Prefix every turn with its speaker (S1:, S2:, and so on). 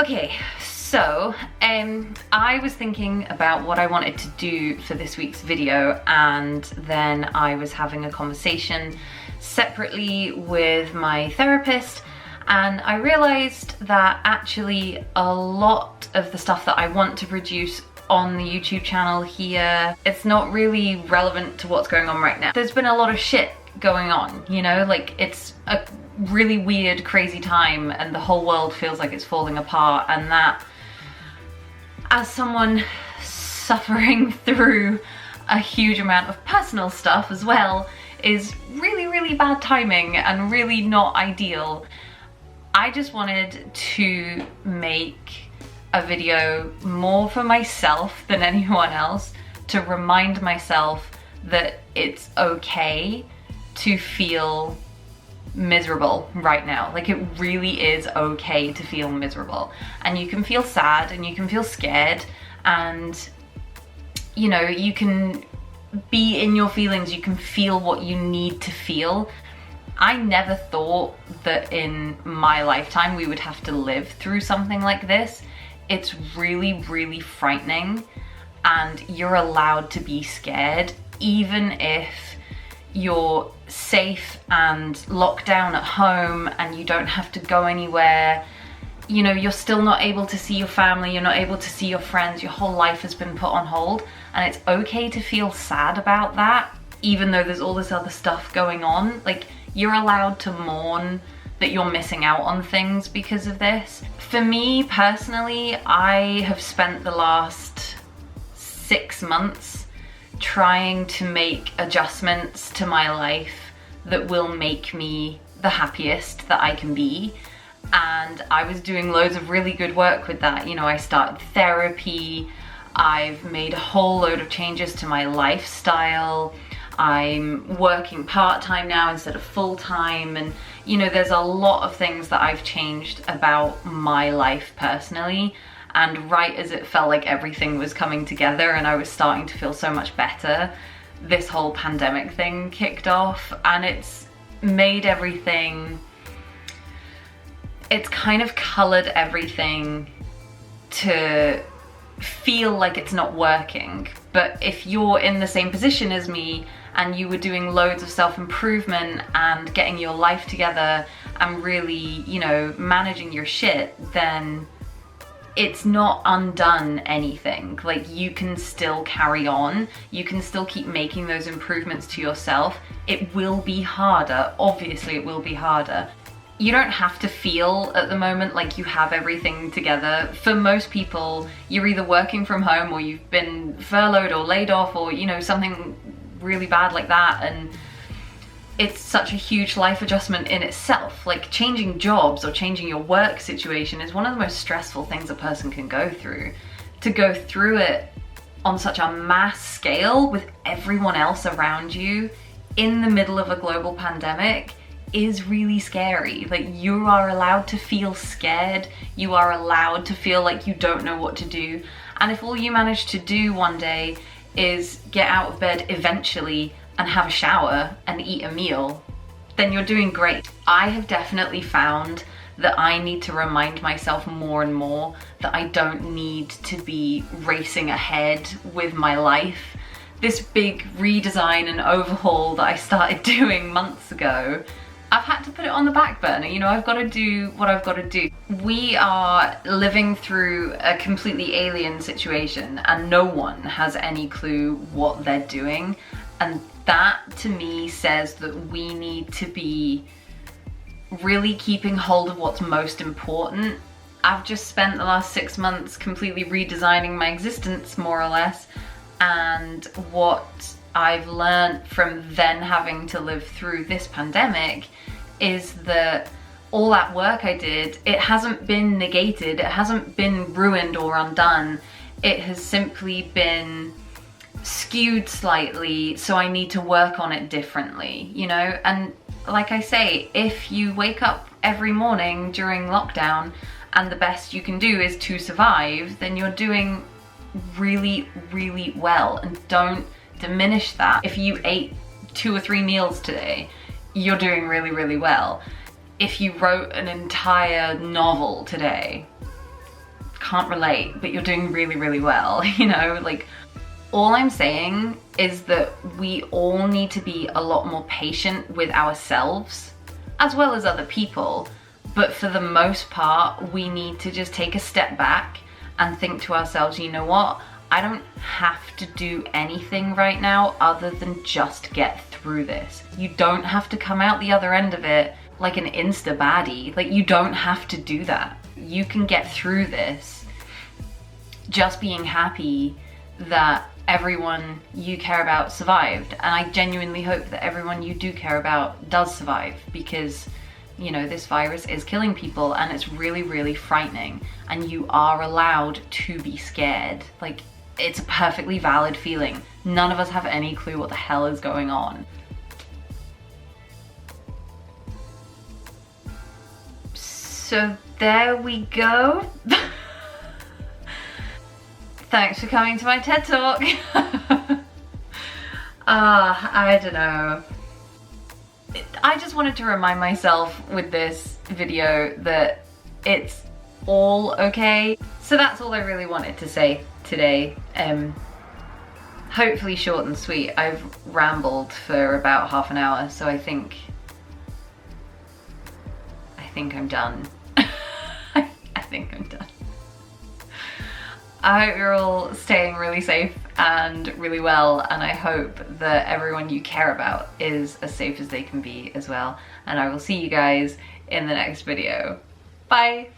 S1: Okay, so I was thinking about what I wanted to do for this week's video, and then I was having a conversation separately with my therapist, and I realized that actually a lot of the stuff that I want to produce on the YouTube channel here, it's not really relevant to what's going on right now. There's been a lot of shit going on, you know, like it's a really weird, crazy time and the whole world feels like it's falling apart, and that, as someone suffering through a huge amount of personal stuff as well, is really, really bad timing and really not ideal. I just wanted to make a video more for myself than anyone else, to remind myself that it's okay to feel miserable right now. Like, it really is okay to feel miserable, and you can feel sad and you can feel scared, and you know, you can be in your feelings, you can feel what you need to feel. I never thought that in my lifetime we would have to live through something like this. It's really, really frightening, and you're allowed to be scared, even if you're safe and locked down at home and you don't have to go anywhere. You know, you're still not able to see your family, you're not able to see your friends, your whole life has been put on hold, and it's okay to feel sad about that, even though there's all this other stuff going on. Like, you're allowed to mourn that you're missing out on things because of this. For me personally, I have spent the last 6 months trying to make adjustments to my life that will make me the happiest that I can be. And I was doing loads of really good work with that. You know, I started therapy, I've made a whole load of changes to my lifestyle, I'm working part-time now instead of full-time, and you know, there's a lot of things that I've changed about my life personally. And right as it felt like everything was coming together and I was starting to feel so much better, this whole pandemic thing kicked off, and it's made everything, it's kind of colored everything to feel like it's not working. But if you're in the same position as me and you were doing loads of self-improvement and getting your life together and really, you know, managing your shit, then it's not undone anything. Like, you can still carry on, you can still keep making those improvements to yourself. It will be harder, obviously it will be harder. You don't have to feel at the moment like you have everything together. For most people, you're either working from home or you've been furloughed or laid off, or you know, something really bad like that, and it's such a huge life adjustment in itself. Like, changing jobs or changing your work situation is one of the most stressful things a person can go through. To go through it on such a mass scale with everyone else around you in the middle of a global pandemic is really scary. Like, you are allowed to feel scared, you are allowed to feel like you don't know what to do, and if all you manage to do one day is get out of bed eventually and have a shower and eat a meal, then you're doing great. I have definitely found that I need to remind myself more and more that I don't need to be racing ahead with my life. This big redesign and overhaul that I started doing months ago, I've had to put it on the back burner. You know, I've got to do what I've got to do. We are living through a completely alien situation and no one has any clue what they're doing. And that to me says that we need to be really keeping hold of what's most important. I've just spent the last 6 months completely redesigning my existence, more or less, and what I've learned from then having to live through this pandemic is that all that work I did, it hasn't been negated, it hasn't been ruined or undone, it has simply been skewed slightly, so I need to work on it differently, you know? And like I say, if you wake up every morning during lockdown and the best you can do is to survive, then you're doing really, really well, and don't diminish that. If you ate 2 or 3 meals today, you're doing really, really well. If you wrote an entire novel today, can't relate, but you're doing really, really well, you know? Like, all I'm saying is that we all need to be a lot more patient with ourselves, as well as other people. But for the most part, we need to just take a step back and think to ourselves, you know what? I don't have to do anything right now other than just get through this. You don't have to come out the other end of it like an insta baddie. Like, you don't have to do that. You can get through this just being happy that everyone you care about survived. And I genuinely hope that everyone you do care about does survive, because, you know, this virus is killing people and it's really, really frightening, and you are allowed to be scared. Like, it's a perfectly valid feeling. None of us have any clue what the hell is going on. So there we go. Thanks for coming to my TED Talk. I don't know. I just wanted to remind myself with this video that it's all okay. So that's all I really wanted to say today. Hopefully short and sweet. I've rambled for about half an hour, so I think I'm done. I think I'm done. I hope you're all staying really safe and really well, and I hope that everyone you care about is as safe as they can be as well. And I will see you guys in the next video. Bye!